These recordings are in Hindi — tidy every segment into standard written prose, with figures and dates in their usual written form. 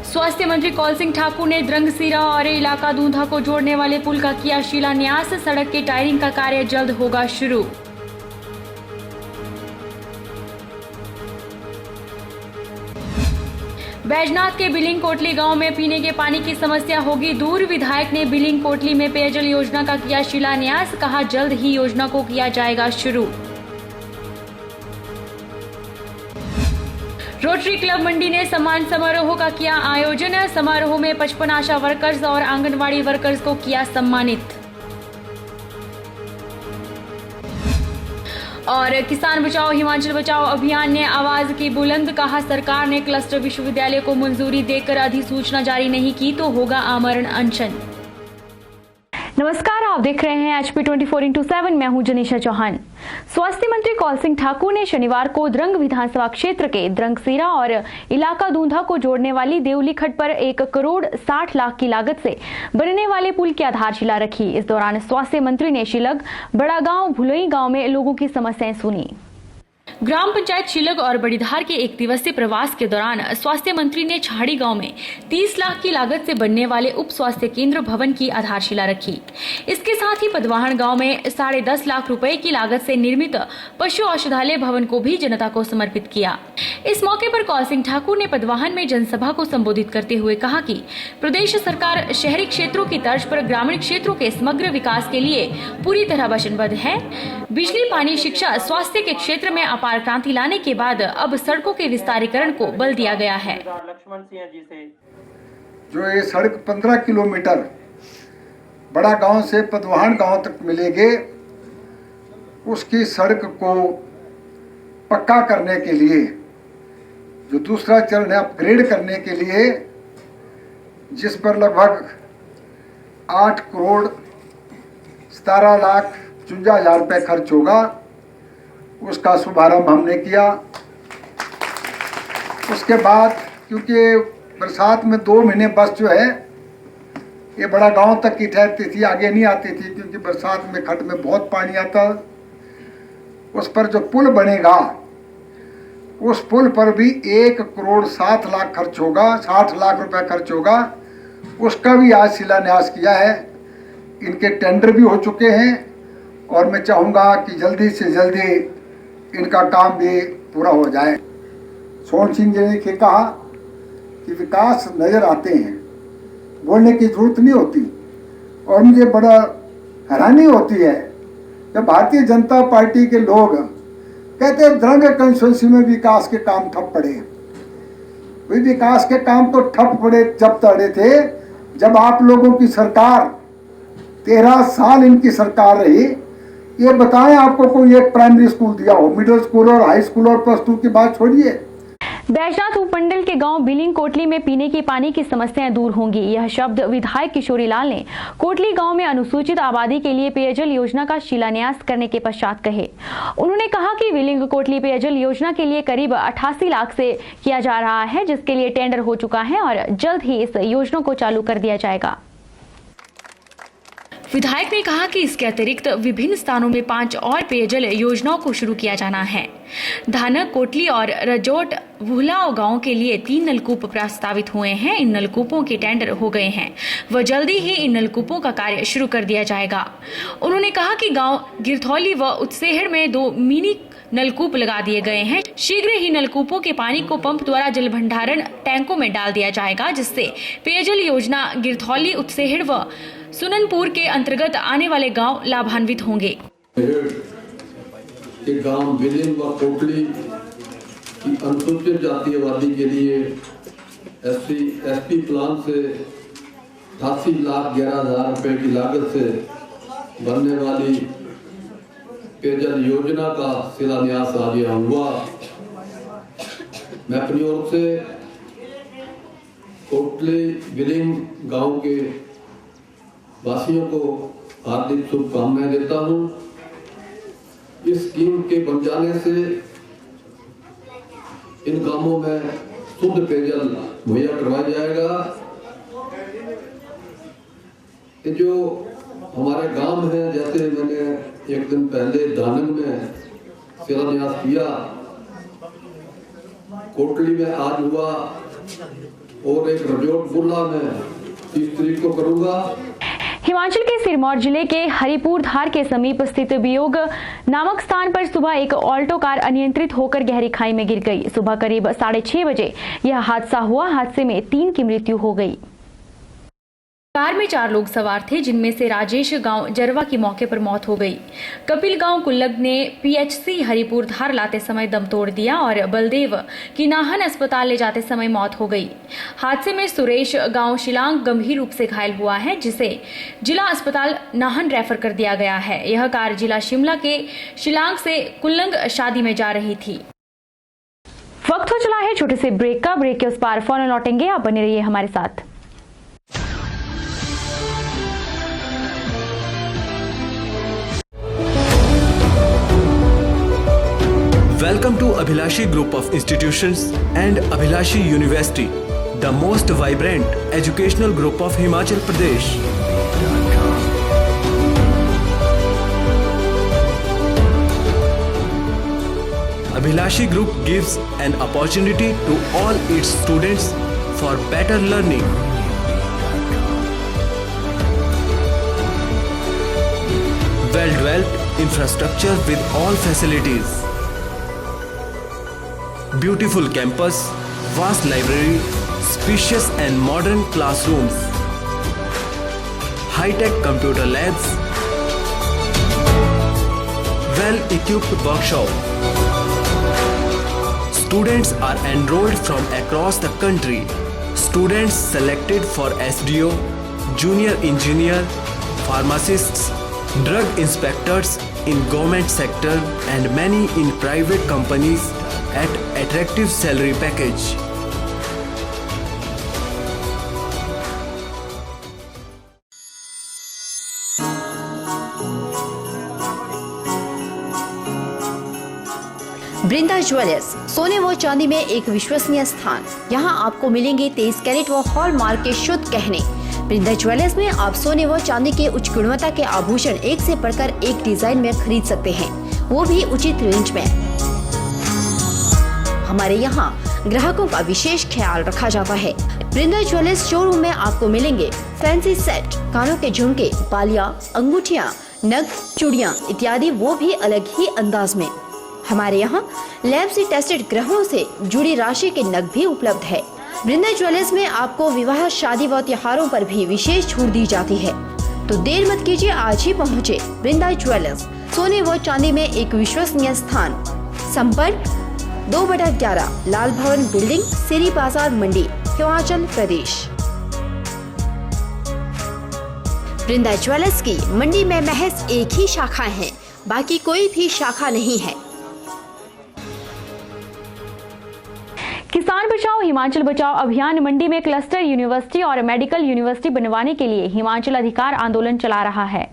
स्वास्थ्य मंत्री कौल सिंह ठाकुर ने द्रंगसीरा और इलाका दूंधा को जोड़ने वाले पुल का किया शिलान्यास। सड़क के टायरिंग का कार्य जल्द होगा शुरू। बैजनाथ के बिलिंग कोटली गांव में पीने के पानी की समस्या होगी दूर। विधायक ने बिलिंग कोटली में पेयजल योजना का किया शिलान्यास। कहा जल्द ही योजना को किया जाएगा शुरू। रोटरी क्लब मंडी ने सम्मान समारोह का किया आयोजन। समारोह में 55 आशा वर्कर्स और आंगनवाड़ी वर्कर्स को किया सम्मानित। और किसान बचाओ हिमाचल बचाओ अभियान ने आवाज की बुलंद। कहा सरकार ने क्लस्टर विश्वविद्यालय को मंजूरी देकर अधिसूचना जारी नहीं की तो होगा आमरण अनशन। नमस्कार, आप देख रहे हैं HP 24x7। मैं हूं जनीशा चौहान। स्वास्थ्य मंत्री कौल सिंह ठाकुर ने शनिवार को द्रंग विधानसभा क्षेत्र के द्रंगसीरा और इलाका दूंधा को जोड़ने वाली देवली खड्ड पर 1 करोड़ 60 लाख की लागत से बनने वाले पुल की आधारशिला रखी। इस दौरान स्वास्थ्य मंत्री ने शिलग, बड़ा गांव, भुलोई गांव में लोगों की समस्याएं सुनी। ग्राम पंचायत शिलग और बड़ीधार के 1 दिवसीय प्रवास के दौरान स्वास्थ्य मंत्री ने छाड़ी गांव में 30 लाख की लागत से बनने वाले उप स्वास्थ्य केंद्र भवन की आधारशिला रखी। इसके साथ ही पदवाहन गांव में 10.5 लाख रुपए की लागत से निर्मित पशु औषधालय भवन को भी जनता को समर्पित किया। इस मौके पर कौल सिंह ठाकुर ने पदवाहन में जनसभा को संबोधित करते हुए कहा कि प्रदेश सरकार शहरी क्षेत्रों की तर्ज पर ग्रामीण क्षेत्रों के समग्र विकास के लिए पूरी तरह वचनबद्ध है। बिजली, पानी, शिक्षा, स्वास्थ्य के क्षेत्र में अपार क्रांति लाने के बाद अब सड़कों के विस्तारीकरण को बल दिया गया है। लक्ष्मण सिंह जी से जो ये सड़क 15 किलोमीटर बड़ा गांव से पदवाहन गांव तक मिलेगी, उसकी सड़क को पक्का करने के लिए जो दूसरा चरण है अपग्रेड करने के लिए, जिस पर लगभग 8 करोड़ 17 लाख 54 हजार रुपये खर्च होगा, उसका शुभारंभ हमने किया। उसके बाद क्योंकि बरसात में 2 महीने बस जो है ये बड़ा गांव तक की ठहरती थी, आगे नहीं आती थी क्योंकि बरसात में खड्ड में बहुत पानी आता। उस पर जो पुल बनेगा, उस पुल पर भी 1 करोड़ 7 लाख खर्च होगा, 60 लाख रुपए खर्च होगा। उसका भी आज शिलान्यास किया है। इनके टेंडर भी हो चुके हैं और मैं चाहूँगा कि जल्दी से जल्दी इनका काम भी पूरा हो जाए। सोहन सिंह जी ने कहा कि विकास नज़र आते हैं, बोलने की जरूरत नहीं होती। और मुझे बड़ा हैरानी होती है जब भारतीय जनता पार्टी के लोग कहते हैं द्रंग कंस्टिट्यूंसी में विकास के काम ठप पड़े। वही विकास के काम तो ठप पड़े जब तड़े थे जब आप लोगों की सरकार 13 साल इनकी सरकार रही। ये बताएं आपको कोई एक प्राइमरी स्कूल दिया हो? मिडिल स्कूल और हाई स्कूल और +2 की बात छोड़िए। बैजनाथ उपमंडल के गांव बिलिंग कोटली में पीने के पानी की समस्याएं दूर होंगी। यह शब्द विधायक किशोरी लाल ने कोटली गांव में अनुसूचित आबादी के लिए पेयजल योजना का शिलान्यास करने के पश्चात कहे। उन्होंने कहा कि बिलिंग कोटली पेयजल योजना के लिए करीब 88 लाख से किया जा रहा है, जिसके लिए टेंडर हो चुका है और जल्द ही इस योजना को चालू कर दिया जाएगा। विधायक ने कहा कि इसके अतिरिक्त विभिन्न स्थानों में 5 और पेयजल योजनाओं को शुरू किया जाना है। धानक, कोटली और रजोट भुलाव गांव के लिए 3 नलकूप प्रस्तावित हुए हैं। इन नलकूपों के टेंडर हो गए हैं व जल्दी ही इन नलकूपों का कार्य शुरू कर दिया जाएगा। उन्होंने कहा कि गांव गिरथौली व उत्सेहड़ में 2 मिनी नलकूप लगा दिए गए हैं। शीघ्र ही नलकूपों के पानी को पंप द्वारा जल भंडारण टैंकों में डाल दिया जाएगा, जिससे पेयजल योजना गिरथौली, उत्सेहड़ व सुननपुर के अंतर्गत आने वाले गांव लाभान्वित होंगे। गांव बिलिंग व कोटली की अनुसूचित जाति आबादी के लिए एसपी प्लान से 88 लाख 11 हजार रुपए की लागत से बनने वाली पेयजल योजना का शिलान्यास आज यहाँ हुआ। मैं अपनी ओर से कोटली बिलिंग गांव के वासियों को हार्दिक शुभकामनाएं देता हूं। इस स्कीम के बन जाने से इन गांवों में शुद्ध पेयजल मुहैया करवाया जाएगा। ये जो हमारे गांव है, जैसे मैंने एक दिन पहले धानन में शिलान्यास किया, कोटली में आज हुआ, और एक रजोट बुर्ला में 30 तारीख को करूंगा। हिमाचल के सिरमौर जिले के हरिपुर धार के समीप स्थित बियोग नामक स्थान पर सुबह एक ऑल्टो कार अनियंत्रित होकर गहरी खाई में गिर गई। सुबह करीब 6:30 बजे यह हादसा हुआ। हादसे में 3 की मृत्यु हो गई। कार में 4 लोग सवार थे, जिनमें से राजेश गांव जरवा की मौके पर मौत हो गई। कपिल गांव कुल्लग ने पीएचसी हरिपुर धार लाते समय दम तोड़ दिया और बलदेव की नाहन अस्पताल ले जाते समय मौत हो गई। हादसे में सुरेश गांव शिलांग गंभीर रूप से घायल हुआ है, जिसे जिला अस्पताल नाहन रेफर कर दिया गया है। यह कार जिला शिमला के शिलांग से कुल्लंग शादी में जा रही थी। वक्त हो चला है छोटे से ब्रेक का। ब्रेक के उस पार फौरन लौटेंगे, आप बने रहिए हमारे साथ। Welcome to Abhilashi Group of Institutions and Abhilashi University, the most vibrant educational group of Himachal Pradesh. Abhilashi Group gives an opportunity to all its students for better learning. Well-developed infrastructure with all facilities. Beautiful campus, vast library, spacious and modern classrooms, high-tech computer labs, well-equipped workshop. Students are enrolled from across the country. Students selected for SDO, junior engineer, pharmacists, drug inspectors in government sector and many in private companies at attractive salary package. Brinda jewellers, सोने व चांदी में एक विश्वसनीय स्थान। यहाँ आपको मिलेंगे 23 कैरेट व हॉलमार्क के शुद्ध गहने। बृंदा ज्वेलर्स में आप सोने व चांदी के उच्च गुणवत्ता के आभूषण एक से बढ़कर एक डिजाइन में खरीद सकते हैं, वो भी उचित रेंज में। हमारे यहाँ ग्राहकों का विशेष ख्याल रखा जाता है। बृंदा ज्वेलर्स शोरूम में आपको मिलेंगे फैंसी सेट, कानों के झुमके, बालियां, अंगूठियां, नग, चूड़ियां इत्यादि, वो भी अलग ही अंदाज में। हमारे यहाँ लैब से टेस्टेड ग्रहों से जुड़ी राशि के नग भी उपलब्ध है। बृंदा ज्वेलर्स में आपको विवाह, शादी व त्योहारों पर भी विशेष छूट दी जाती है। तो देर मत कीजिए, आज ही पहुँचे बृंदा ज्वेलर्स, सोने व चांदी में एक विश्वसनीय स्थान। संपर्क 2/11 लाल भवन बिल्डिंग, सिरी बाजार मंडी, हिमाचल प्रदेश। बृंदा ज्वेलर्स की मंडी में महज एक ही शाखा है, बाकी कोई भी शाखा नहीं है। किसान बचाओ हिमाचल बचाओ अभियान मंडी में क्लस्टर यूनिवर्सिटी और मेडिकल यूनिवर्सिटी बनवाने के लिए हिमाचल अधिकार आंदोलन चला रहा है।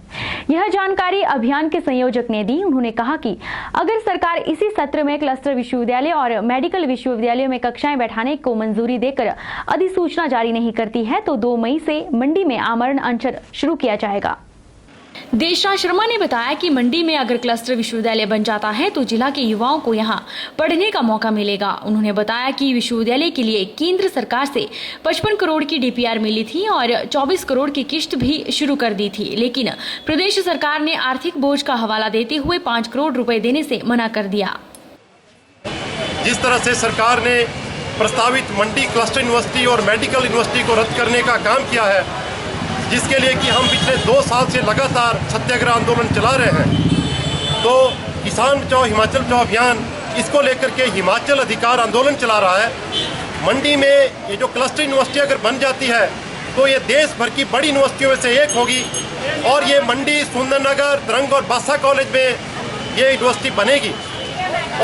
यह जानकारी अभियान के संयोजक ने दी। उन्होंने कहा कि अगर सरकार इसी सत्र में क्लस्टर विश्वविद्यालय और मेडिकल विश्वविद्यालयों में कक्षाएं बैठाने को मंजूरी देकर अधिसूचना जारी नहीं करती है तो 2 मई से मंडी में आमरण अनशन शुरू किया जाएगा। देशराज शर्मा ने बताया कि मंडी में अगर क्लस्टर विश्वविद्यालय बन जाता है तो जिला के युवाओं को यहां पढ़ने का मौका मिलेगा। उन्होंने बताया कि विश्वविद्यालय के लिए केंद्र सरकार से 55 करोड़ की डीपीआर मिली थी और 24 करोड़ की किश्त भी शुरू कर दी थी, लेकिन प्रदेश सरकार ने आर्थिक बोझ का हवाला देते हुए 5 करोड़ रुपए देने से मना कर दिया। जिस तरह से सरकार ने प्रस्तावित मंडी क्लस्टर यूनिवर्सिटी और मेडिकल यूनिवर्सिटी को रद्द करने का काम किया है, जिसके लिए कि हम पिछले 2 साल से लगातार सत्याग्रह आंदोलन चला रहे हैं, तो किसान बचाओ हिमाचल बचाओ अभियान इसको लेकर के हिमाचल अधिकार आंदोलन चला रहा है। मंडी में ये जो क्लस्टर यूनिवर्सिटी अगर बन जाती है तो ये देश भर की बड़ी यूनिवर्सिटियों में से एक होगी और ये मंडी, सुंदरनगर, द्रंग और बासा कॉलेज में ये यूनिवर्सिटी बनेगी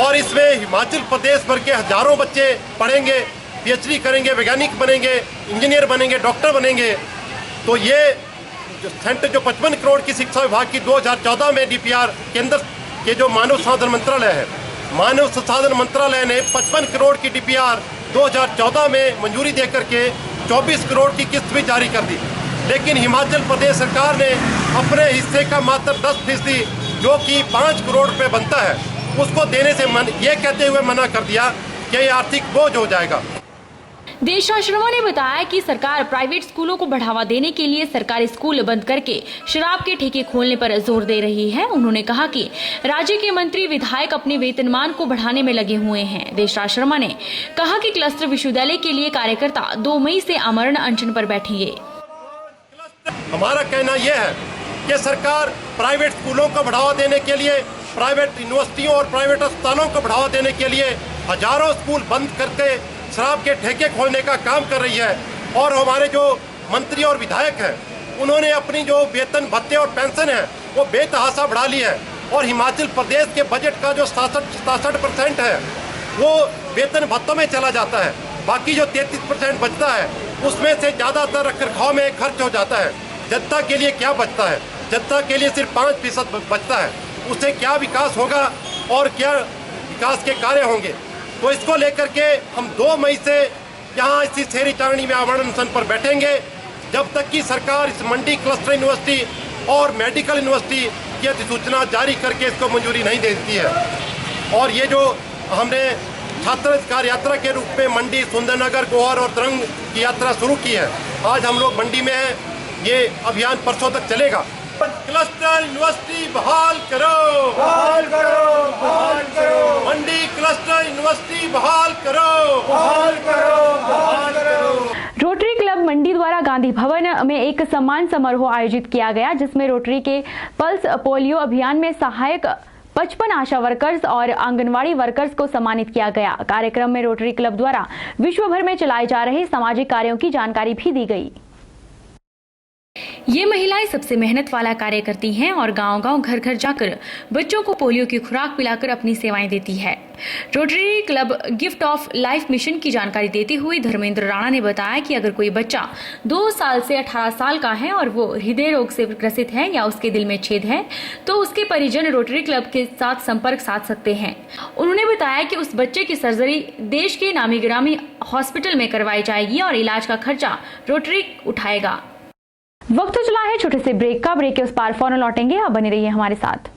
और इसमें हिमाचल प्रदेश भर के हजारों बच्चे पढ़ेंगे, पीएचडी करेंगे, वैज्ञानिक बनेंगे, इंजीनियर बनेंगे, डॉक्टर बनेंगे। तो ये सेंटर जो 55 करोड़ की शिक्षा विभाग की 2014 में डीपीआर केंद्र के जो मानव संसाधन मंत्रालय है, मानव संसाधन मंत्रालय ने 55 करोड़ की डीपीआर 2014 में मंजूरी देकर के 24 करोड़ की किस्त भी जारी कर दी, लेकिन हिमाचल प्रदेश सरकार ने अपने हिस्से का मात्र 10% जो कि 5 करोड़ रुपए बनता है उसको देने से ये कहते हुए मना कर दिया कि ये आर्थिक बोझ हो जाएगा। देशराज शर्मा ने बताया कि सरकार प्राइवेट स्कूलों को बढ़ावा देने के लिए सरकारी स्कूल बंद करके शराब के ठेके खोलने पर जोर दे रही है। उन्होंने कहा कि राज्य के मंत्री विधायक अपने वेतनमान को बढ़ाने में लगे हुए हैं। देशराज शर्मा ने कहा कि क्लस्टर विश्वविद्यालय के लिए कार्यकर्ता 2 मई से आमरण अनशन पर बैठेंगे। हमारा कहना यह है कि सरकार प्राइवेट स्कूलों को बढ़ावा देने के लिए, प्राइवेट यूनिवर्सिटियों और प्राइवेट अस्पतालों को बढ़ावा देने के लिए हजारों स्कूल बंद करके शराब के ठेके खोलने का काम कर रही है। और हमारे जो मंत्री और विधायक हैं उन्होंने अपनी जो वेतन भत्ते और पेंशन है वो बेतहाशा बढ़ा ली है। और हिमाचल प्रदेश के बजट का जो 67% है वो वेतन भत्तों में चला जाता है। बाकी जो 33% बचता है उसमें से ज़्यादातर रखरखाव में खर्च हो जाता है। जनता के लिए क्या बचता है? जनता के लिए सिर्फ 5% बचता है। उससे क्या विकास होगा और क्या विकास के कार्य होंगे? तो इसको लेकर के हम 2 मई से यहाँ इसी शेरी चारणी में आमरण अनशन पर बैठेंगे जब तक कि सरकार इस मंडी क्लस्टर यूनिवर्सिटी और मेडिकल यूनिवर्सिटी की अधिसूचना जारी करके इसको मंजूरी नहीं देती है। और ये जो हमने छात्र अधिकार यात्रा के रूप में मंडी, सुंदरनगर, गोहर और तरंग की यात्रा शुरू की है, आज हम लोग मंडी में हैं। ये अभियान परसों तक चलेगा। क्लस्टर यूनिवर्सिटी बहाल करो, बहाल करो, बहाल करो। मंडी क्लस्टर यूनिवर्सिटी बहाल करो, बहाल करो, बहाल करो। रोटरी क्लब मंडी द्वारा गांधी भवन में एक सम्मान समारोह आयोजित किया गया, जिसमें रोटरी के पल्स पोलियो अभियान में सहायक 55 आशा वर्कर्स और आंगनवाड़ी वर्कर्स को सम्मानित किया गया। कार्यक्रम में रोटरी क्लब द्वारा विश्व भर में चलाए जा रहे सामाजिक कार्यों की जानकारी भी दी गई। ये महिलाएं सबसे मेहनत वाला कार्य करती हैं और गांव-गांव, घर-घर जाकर बच्चों को पोलियो की खुराक पिलाकर अपनी सेवाएं देती है। Rotary club gift of life mission की जानकारी देते हुए धर्मेंद्र राणा ने बताया कि अगर कोई बच्चा 2 साल से 18 साल का है और वो हृदय रोग से ग्रसित है या उसके दिल में छेद है तो उसके परिजन रोटरी क्लब के साथ संपर्क साध सकते हैं। उन्होंने बताया कि उस बच्चे की सर्जरी देश के नामी गिरामी हॉस्पिटल में करवाई जाएगी और इलाज का खर्चा रोटरी उठाएगा। वक्त चला है छोटे से ब्रेक का। ब्रेक के उस पार फौरन लौटेंगे। आप बने रहिए हमारे साथ।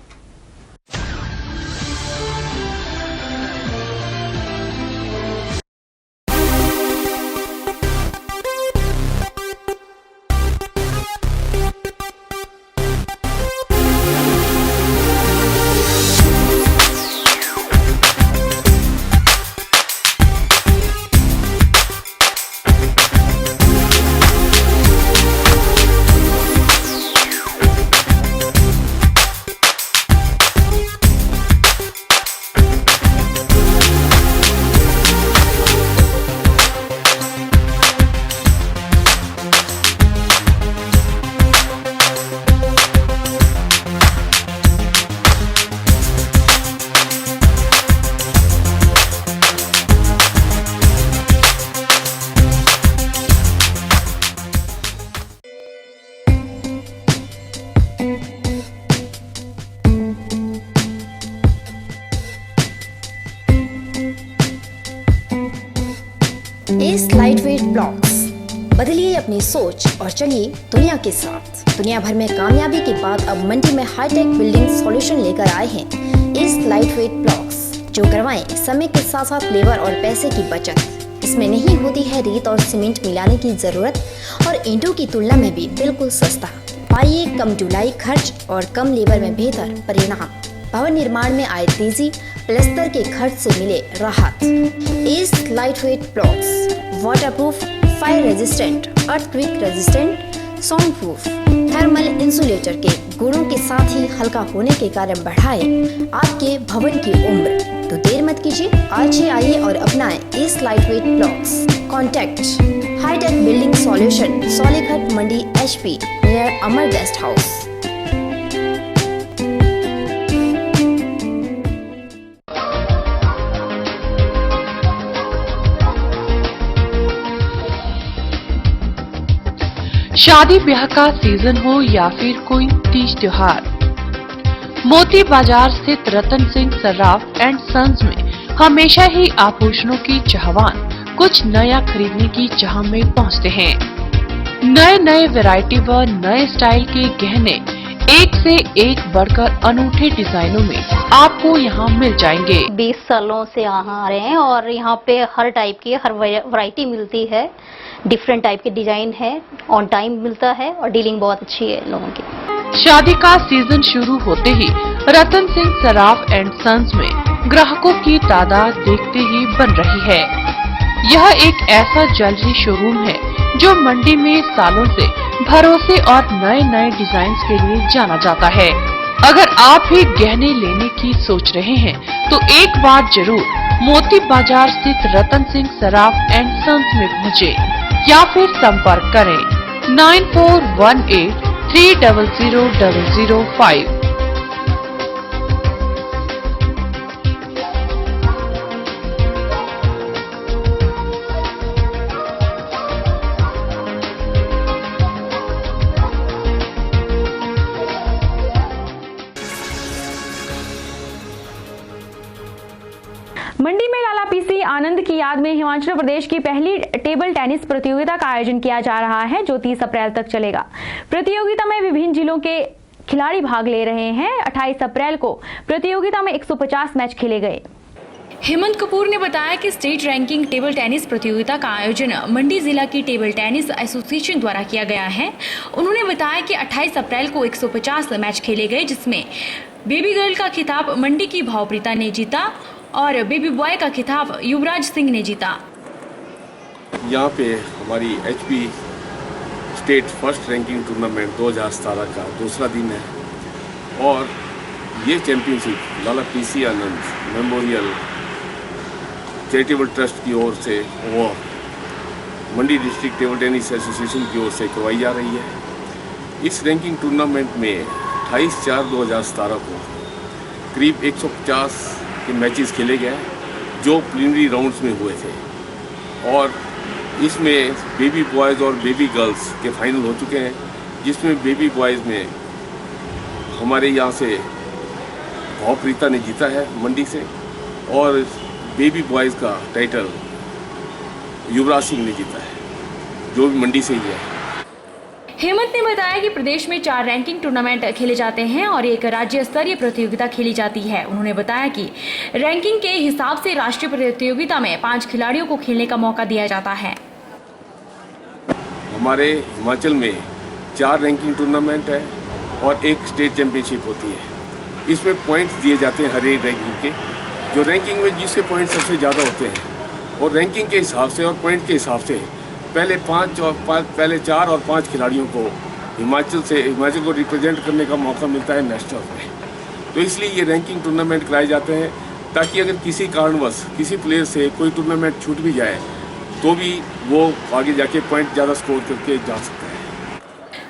एस लाइटवेट ब्लॉक्स, बदलिए अपनी सोच और चलिए दुनिया के साथ। दुनिया भर में कामयाबी के बाद अब मंडी में हाईटेक बिल्डिंग सॉल्यूशन लेकर आए हैं एस लाइटवेट ब्लॉक्स, जो करवाएं समय के साथ साथ लेबर और पैसे की बचत। इसमें नहीं होती है रेत और सीमेंट मिलाने की जरूरत और ईंटों की तुलना में भी बिल्कुल सस्ता। पाइए कम ढुलाई खर्च और कम लेबर में बेहतर परिणाम। भवन निर्माण में आए तेजी, प्लास्टर के खर्च से मिले राहत। S lightweight blocks waterproof, fire resistant, earthquake resistant, sound proof, thermal insulator के गुणों के साथ ही हल्का होने के कारण बढ़ाए आपके भवन की उम्र। तो देर मत कीजिए, आज ही आइए और अपनाएं S lightweight blocks. Contact hitech building solution, Soleghat Mandi HP near Amar guest house. शादी ब्याह का सीजन हो या फिर कोई तीज त्योहार, मोती बाजार स्थित रतन सिंह सर्राफ एंड सन्स में हमेशा ही आभूषणों की चाहवान कुछ नया खरीदने की चाह में पहुंचते हैं। नए नए वैरायटी व नए स्टाइल के गहने एक से एक बढ़कर अनूठे डिजाइनों में आपको यहाँ मिल जाएंगे। 20 सालों से यहाँ आ रहे हैं और यहाँ पे हर टाइप की हर वैरायटी मिलती है, डिफरेंट टाइप के डिजाइन है, ऑन टाइम मिलता है और डीलिंग बहुत अच्छी है लोगों की। शादी का सीजन शुरू होते ही रतन सिंह सराफ एंड सन्स में ग्राहकों की तादाद देखते ही बन रही है। यह एक ऐसा ज्वेलरी शोरूम है जो मंडी में सालों से भरोसे और नए नए डिजाइन के लिए जाना जाता है। अगर आप भी गहने लेने की सोच रहे हैं तो एक बार जरूर मोती बाजार स्थित रतन सिंह सराफ एंड सन्स में पहुँचे या फिर संपर्क करें 9418 300005। मंडी में लाला पीसी आनंद की याद में हिमाचल प्रदेश की पहली टेबल टेनिस प्रतियोगिता का आयोजन किया जा रहा है, जो 30 अप्रैल तक चलेगा। प्रतियोगिता में विभिन्न जिलों के खिलाड़ी भाग ले रहे हैं। 28 अप्रैल को प्रतियोगिता में 150 मैच खेले गए। हेमंत कपूर ने बताया कि स्टेट रैंकिंग टेबल टेनिस प्रतियोगिता का आयोजन मंडी जिला की टेबल टेनिस एसोसिएशन द्वारा किया गया है। उन्होंने बताया कि 28 अप्रैल को 150 मैच खेले गए, जिसमें बेबी गर्ल का खिताब मंडी की भावप्रीता ने जीता और बेबी बॉय का खिताब युवराज सिंह ने जीता। यहाँ पे हमारी HP state first ranking tournament 2017 का दूसरा दिन है और ये चैंपियनशिप लाला पीसी आनंद मेमोरियल चैरिटेबल ट्रस्ट की ओर से वो मंडी डिस्ट्रिक्ट टेबल टेनिस एसोसिएशन की ओर से करवाई जा रही है। इस रैंकिंग टूर्नामेंट में 28/4/2017 को करीब 150 के मैचेस खेले गए जो प्रीलिमिनरी राउंड्स में हुए थे और इसमें बेबी बॉयज़ और बेबी गर्ल्स के फाइनल हो चुके हैं, जिसमें बेबी बॉयज़ में हमारे यहाँ से भावप्रीता ने जीता है मंडी से और बेबी बॉयज़ का टाइटल युवराज सिंह ने जीता है, जो भी मंडी से ही है। हेमंत ने बताया कि प्रदेश में 4 रैंकिंग टूर्नामेंट खेले जाते हैं और एक राज्य स्तरीय प्रतियोगिता खेली जाती है। उन्होंने बताया कि रैंकिंग के हिसाब से राष्ट्रीय प्रतियोगिता में 5 खिलाड़ियों को खेलने का मौका दिया जाता है। हमारे हिमाचल में 4 रैंकिंग टूर्नामेंट है और एक स्टेट चैंपियनशिप होती है। इसमें पॉइंट्स दिए जाते हैं हर एक रैंकिंग के, जो रैंकिंग में जिसके पॉइंट सबसे ज़्यादा होते हैं और रैंकिंग के हिसाब से और पॉइंट के हिसाब से पहले 4 और 5 खिलाड़ियों को हिमाचल को रिप्रेजेंट करने का मौका मिलता है नेशनल में। तो इसलिए ये रैंकिंग टूर्नामेंट कराए जाते हैं ताकि अगर किसी कारणवश किसी प्लेयर से कोई टूर्नामेंट छूट भी जाए तो भी वो आगे जाके पॉइंट ज़्यादा स्कोर करके जा सकता है।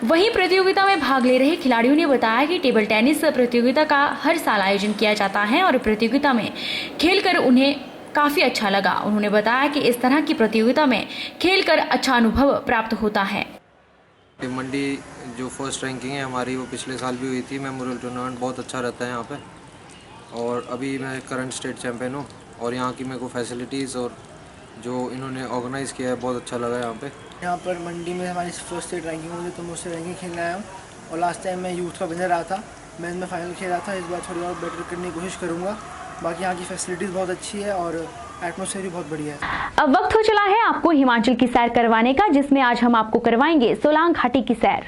वहीं प्रतियोगिता में भाग ले रहे खिलाड़ियों ने बताया कि टेबल टेनिस प्रतियोगिता का हर साल आयोजन किया जाता है और प्रतियोगिता में खेलकर उन्हें काफी अच्छा लगा। उन्होंने बताया कि इस तरह की प्रतियोगिता में खेलकर अच्छा अनुभव प्राप्त होता है। मंडी जो फर्स्ट रैंकिंग है हमारी, वो पिछले साल भी हुई थी। मेमोरियल टूर्नामेंट बहुत अच्छा रहता है यहाँ पे और अभी मैं करंट स्टेट चैंपियन हूँ और यहाँ की मेरे को फैसिलिटीज़ और जो इन्होंने ऑर्गेनाइज़ किया है बहुत अच्छा लगा। यहाँ पर मंडी में हमारी फर्स्ट स्टेट रैंकिंग हुई तो मैं उससे रैंकिंग खेलने आया हूँ और लास्ट टाइम मैं यूथ का विनर रहा था। मैं इसमें फाइनल खेल रहा था। इस बार थोड़ी और बेटर करने की कोशिश करूँगा। बाकी यहाँ की फैसिलिटीज़ बहुत अच्छी है और एटमॉस्फेयर भी बहुत बढ़िया है। अब वक्त हो चला है आपको हिमाचल की सैर करवाने का, जिसमें आज हम आपको करवाएंगे सोलांग घाटी की सैर।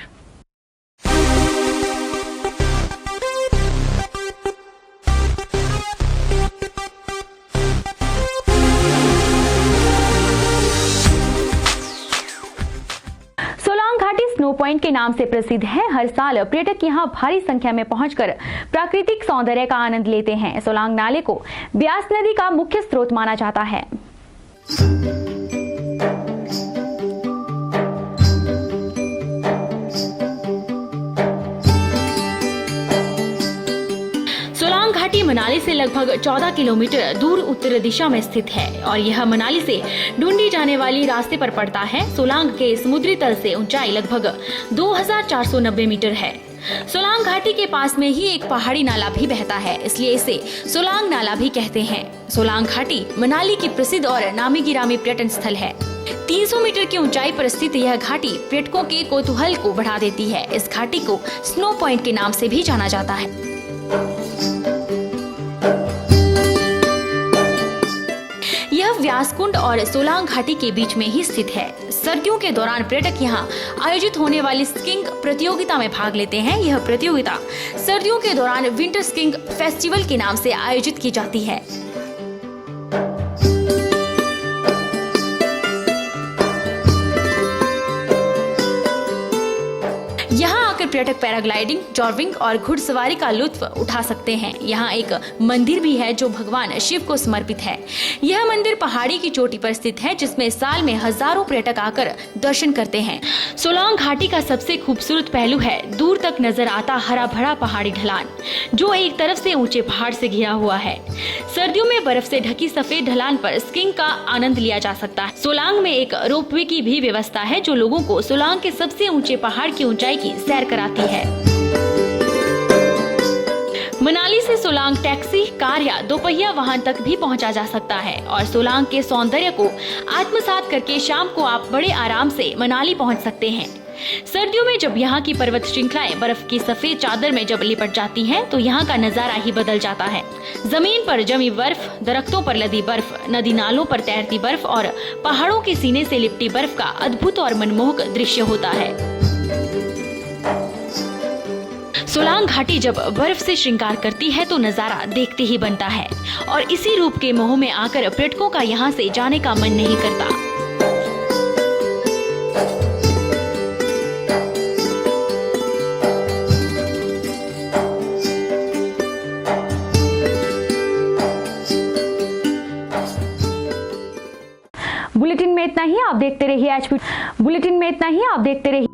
सोलांग घाटी स्नो पॉइंट के नाम से प्रसिद्ध है। हर साल पर्यटक यहां भारी संख्या में पहुंचकर प्राकृतिक सौंदर्य का आनंद लेते हैं। सोलांग नाले को ब्यास नदी का मुख्य स्रोत माना जाता है। सोलांग घाटी मनाली से लगभग 14 किलोमीटर दूर उत्तर दिशा में स्थित है और यह मनाली से ढूंढी जाने वाली रास्ते पर पड़ता है। सोलांग के समुद्री तल से ऊंचाई लगभग 2490 मीटर है। सोलांग घाटी के पास में ही एक पहाड़ी नाला भी बहता है, इसलिए इसे सोलांग नाला भी कहते हैं। सोलांग घाटी मनाली की प्रसिद्ध और नामी गिरामी पर्यटन स्थल है। 300 मीटर की ऊंचाई पर स्थित यह घाटी पर्यटकों के कौतूहल को बढ़ा देती है। इस घाटी को स्नो पॉइंट के नाम से भी जाना जाता है। यह व्यासकुंड और सोलांग घाटी के बीच में ही स्थित है। सर्दियों के दौरान पर्यटक यहाँ आयोजित होने वाली स्कीइंग प्रतियोगिता में भाग लेते हैं। यह प्रतियोगिता सर्दियों के दौरान विंटर स्कीइंग फेस्टिवल के नाम से आयोजित की जाती है। यहाँ आकर पर्यटक पैराग्लाइडिंग, जॉर्विंग और घुड़सवारी का लुत्फ उठा सकते हैं। यहाँ एक मंदिर भी है जो भगवान शिव को समर्पित है। यह मंदिर पहाड़ी की चोटी पर स्थित है, जिसमें साल में हजारों पर्यटक आकर दर्शन करते हैं। सोलांग घाटी का सबसे खूबसूरत पहलू है दूर तक नजर आता हरा भरा पहाड़ी ढलान, जो एक तरफ से ऊंचे पहाड़ से घिरा हुआ है। सर्दियों में बर्फ से ढकी सफेद ढलान पर स्कीइंग का आनंद लिया जा सकता है। सोलांग में एक रोपवे की भी व्यवस्था है, जो लोगों को सोलांग के सबसे ऊंचे पहाड़ की ऊंचाई की सैर कराती है। मनाली से सोलांग टैक्सी, कार या दोपहिया वाहन तक भी पहुंचा जा सकता है और सोलांग के सौंदर्य को आत्मसात करके शाम को आप बड़े आराम से मनाली पहुंच सकते हैं। सर्दियों में जब यहाँ की पर्वत श्रृंखलाएं बर्फ की सफेद चादर में जब लिपट जाती हैं, तो यहाँ का नजारा ही बदल जाता है। जमीन पर जमी बर्फ, दरख्तों पर लदी बर्फ, नदी नालों पर तैरती बर्फ और पहाड़ों के सीने से लिपटी बर्फ का अद्भुत और मनमोहक दृश्य होता है। सोलांग घाटी जब बर्फ से श्रृंगार करती है तो नजारा देखते ही बनता है और इसी रूप के मोह में आकर पर्यटकों का यहाँ से जाने का मन नहीं करता। बुलेटिन में इतना ही। आप देखते रहिए